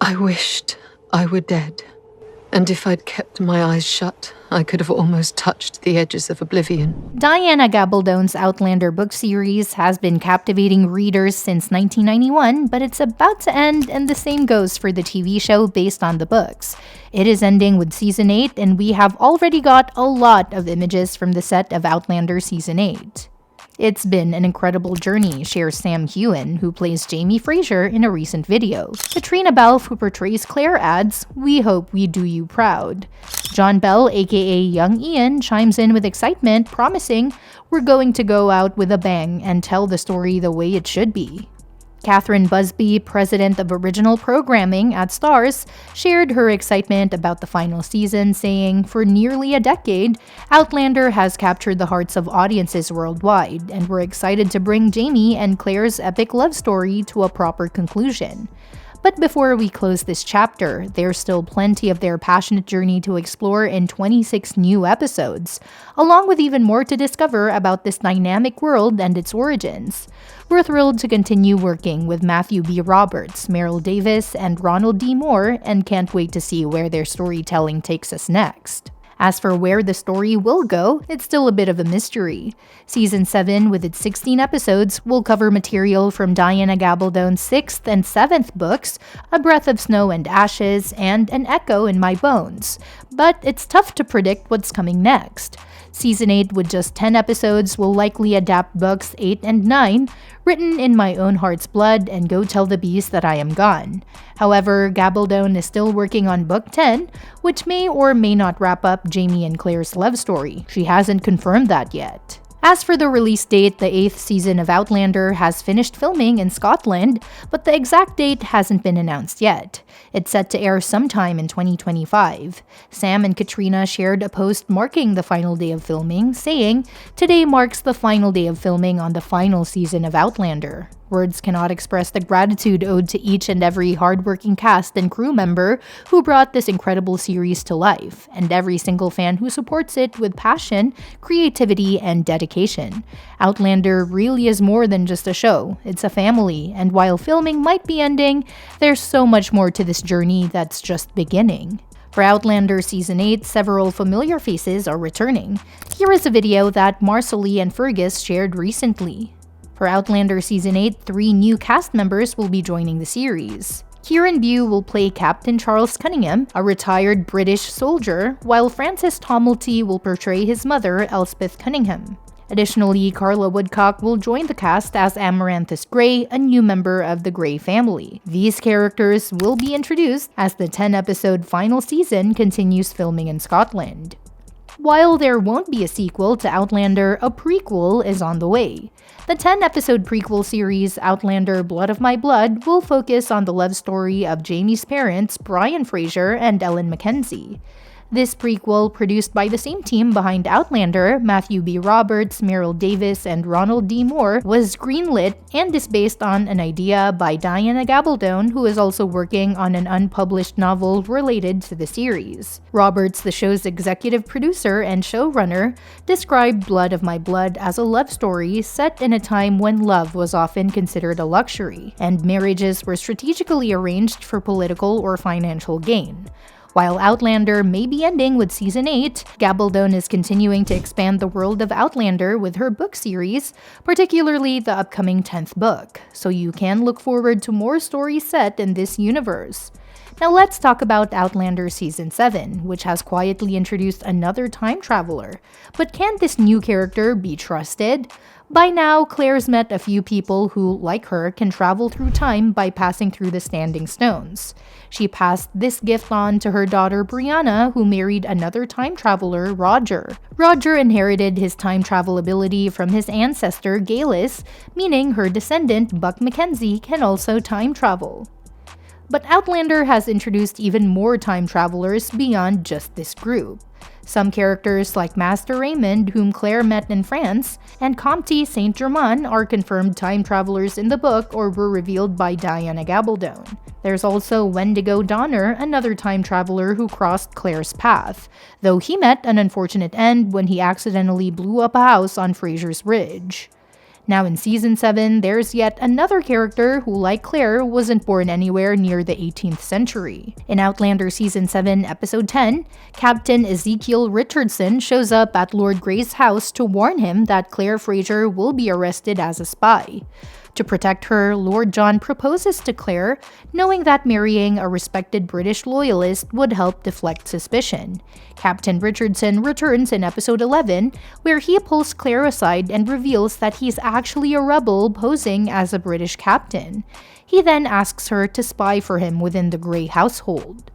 I wished I were dead. And if I'd kept my eyes shut, I could have almost touched the edges of oblivion. Diana Gabaldon's Outlander book series has been captivating readers since 1991, but it's about to end, and the same goes for the TV show based on the books. It is ending with Season 8, and we have already got a lot of images from the set of Outlander Season 8. It's been an incredible journey, shares Sam Heughan, who plays Jamie Fraser in a recent video. Caitriona Balfe, who portrays Claire, adds, "We hope we do you proud." John Bell, aka Young Ian, chimes in with excitement, promising, "We're going to go out with a bang and tell the story the way it should be." Catherine Busby, president of original programming at Starz, shared her excitement about the final season, saying, "For nearly a decade, Outlander has captured the hearts of audiences worldwide, and we're excited to bring Jamie and Claire's epic love story to a proper conclusion." But before we close this chapter, there's still plenty of their passionate journey to explore in 26 new episodes, along with even more to discover about this dynamic world and its origins. We're thrilled to continue working with Matthew B. Roberts, Meryl Davis, and Ronald D. Moore, and can't wait to see where their storytelling takes us next. As for where the story will go, it's still a bit of a mystery. Season 7, with its 16 episodes, will cover material from Diana Gabaldon's 6th and 7th books, A Breath of Snow and Ashes, and An Echo in My Bones. But it's tough to predict what's coming next. Season 8, with just 10 episodes, will likely adapt books 8 and 9, written in my own heart's blood, and Go Tell the Beast That I Am Gone. However, Gabaldon is still working on book 10, which may or may not wrap up Jamie and Claire's love story. She hasn't confirmed that yet. As for the release date, the 8th season of Outlander has finished filming in Scotland, but the exact date hasn't been announced yet. It's set to air sometime in 2025. Sam and Caitriona shared a post marking the final day of filming, saying, "Today marks the final day of filming on the final season of Outlander. Words cannot express the gratitude owed to each and every hardworking cast and crew member who brought this incredible series to life, and every single fan who supports it with passion, creativity, and dedication. Outlander really is more than just a show. It's a family, and while filming might be ending, there's so much more to this journey that's just beginning." For Outlander Season 8, several familiar faces are returning. Here is a video that Marcelly and Fergus shared recently. For Outlander Season 8, 3 new cast members will be joining the series. Kieran Bew will play Captain Charles Cunningham, a retired British soldier, while Francis Tomelty will portray his mother, Elspeth Cunningham. Additionally, Carla Woodcock will join the cast as Amaranthus Grey, a new member of the Grey family. These characters will be introduced as the 10-episode final season continues filming in Scotland. While there won't be a sequel to Outlander, a prequel is on the way. The 10-episode prequel series Outlander Blood of My Blood will focus on the love story of Jamie's parents, Brian Fraser and Ellen Mackenzie. This prequel, produced by the same team behind Outlander, Matthew B. Roberts, Meryl Davis, and Ronald D. Moore, was greenlit and is based on an idea by Diana Gabaldon, who is also working on an unpublished novel related to the series. Roberts, the show's executive producer and showrunner, described Blood of My Blood as a love story set in a time when love was often considered a luxury, and marriages were strategically arranged for political or financial gain. While Outlander may be ending with Season 8, Gabaldon is continuing to expand the world of Outlander with her book series, particularly the upcoming 10th book, so you can look forward to more stories set in this universe. Now let's talk about Outlander Season 7, which has quietly introduced another time traveler. But can this new character be trusted? By now, Claire's met a few people who, like her, can travel through time by passing through the Standing Stones. She passed this gift on to her daughter Brianna, who married another time traveler, Roger. Roger inherited his time travel ability from his ancestor, Galis, meaning her descendant, Buck Mackenzie, can also time travel. But Outlander has introduced even more time travelers beyond just this group. Some characters like Master Raymond, whom Claire met in France, and Comte Saint-Germain are confirmed time travelers in the book or were revealed by Diana Gabaldon. There's also Wendigo Donner, another time traveler who crossed Claire's path, though he met an unfortunate end when he accidentally blew up a house on Fraser's Ridge. Now in Season 7, there's yet another character who, like Claire, wasn't born anywhere near the 18th century. In Outlander Season 7, Episode 10, Captain Ezekiel Richardson shows up at Lord Grey's house to warn him that Claire Fraser will be arrested as a spy. To protect her, Lord John proposes to Claire, knowing that marrying a respected British loyalist would help deflect suspicion. Captain Richardson returns in Episode 11, where he pulls Claire aside and reveals that he's actually a rebel posing as a British captain. He then asks her to spy for him within the Grey household.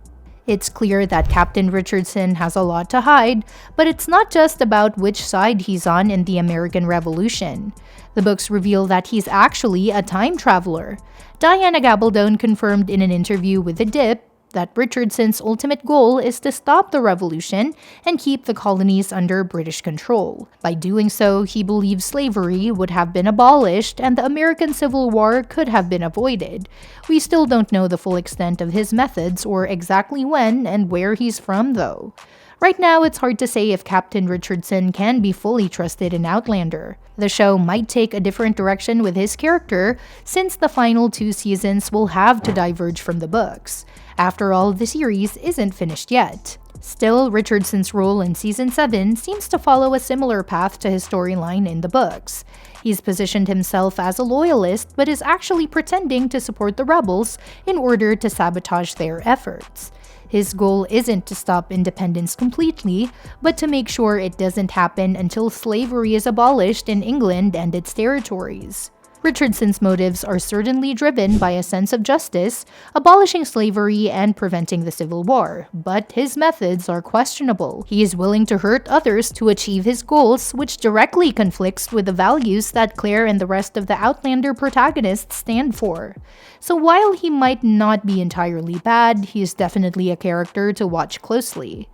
It's clear that Captain Richardson has a lot to hide, but it's not just about which side he's on in the American Revolution. The books reveal that he's actually a time traveler. Diana Gabaldon confirmed in an interview with The Dip that Richardson's ultimate goal is to stop the revolution and keep the colonies under British control. By doing so, he believes slavery would have been abolished and the American Civil War could have been avoided. We still don't know the full extent of his methods or exactly when and where he's from, though. Right now, it's hard to say if Captain Richardson can be fully trusted in Outlander. The show might take a different direction with his character, since the final 2 seasons will have to diverge from the books. After all, the series isn't finished yet. Still, Richardson's role in Season 7 seems to follow a similar path to his storyline in the books. He's positioned himself as a loyalist, but is actually pretending to support the rebels in order to sabotage their efforts. His goal isn't to stop independence completely, but to make sure it doesn't happen until slavery is abolished in England and its territories. Richardson's motives are certainly driven by a sense of justice, abolishing slavery and preventing the Civil War, but his methods are questionable. He is willing to hurt others to achieve his goals, which directly conflicts with the values that Claire and the rest of the Outlander protagonists stand for. So while he might not be entirely bad, he is definitely a character to watch closely.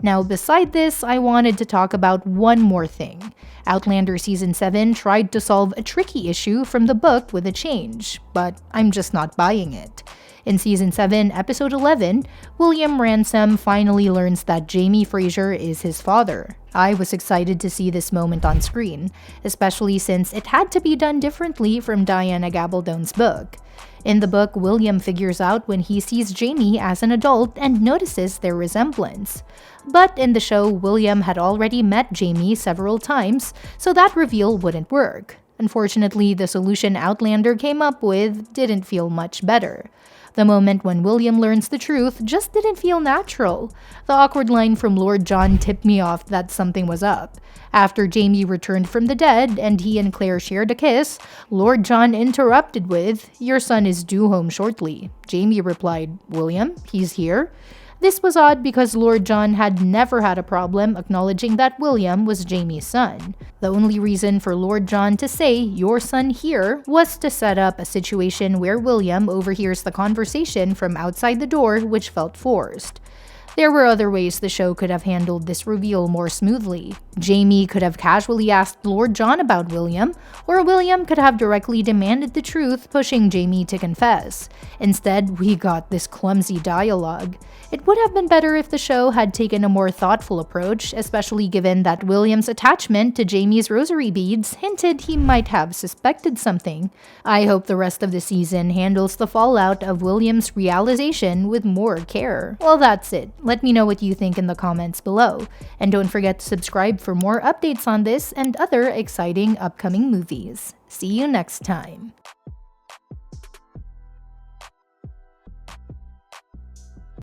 Now, beside this, I wanted to talk about one more thing. Outlander Season 7 tried to solve a tricky issue from the book with a change, but I'm just not buying it. In Season 7, Episode 11, William Ransom finally learns that Jamie Fraser is his father. I was excited to see this moment on screen, especially since it had to be done differently from Diana Gabaldon's book. In the book, William figures out when he sees Jamie as an adult and notices their resemblance. But in the show, William had already met Jamie several times, so that reveal wouldn't work. Unfortunately, the solution Outlander came up with didn't feel much better. The moment when William learns the truth just didn't feel natural. The awkward line from Lord John tipped me off that something was up. After Jamie returned from the dead and he and Claire shared a kiss, Lord John interrupted with, "Your son is due home shortly." Jamie replied, "William, he's here?" This was odd because Lord John had never had a problem acknowledging that William was Jamie's son. The only reason for Lord John to say, "Your son here," was to set up a situation where William overhears the conversation from outside the door, which felt forced. There were other ways the show could have handled this reveal more smoothly. Jamie could have casually asked Lord John about William, or William could have directly demanded the truth, pushing Jamie to confess. Instead, we got this clumsy dialogue. It would have been better if the show had taken a more thoughtful approach, especially given that William's attachment to Jamie's rosary beads hinted he might have suspected something. I hope the rest of the season handles the fallout of William's realization with more care. Well, that's it. Let me know what you think in the comments below. And don't forget to subscribe for more updates on this and other exciting upcoming movies. See you next time.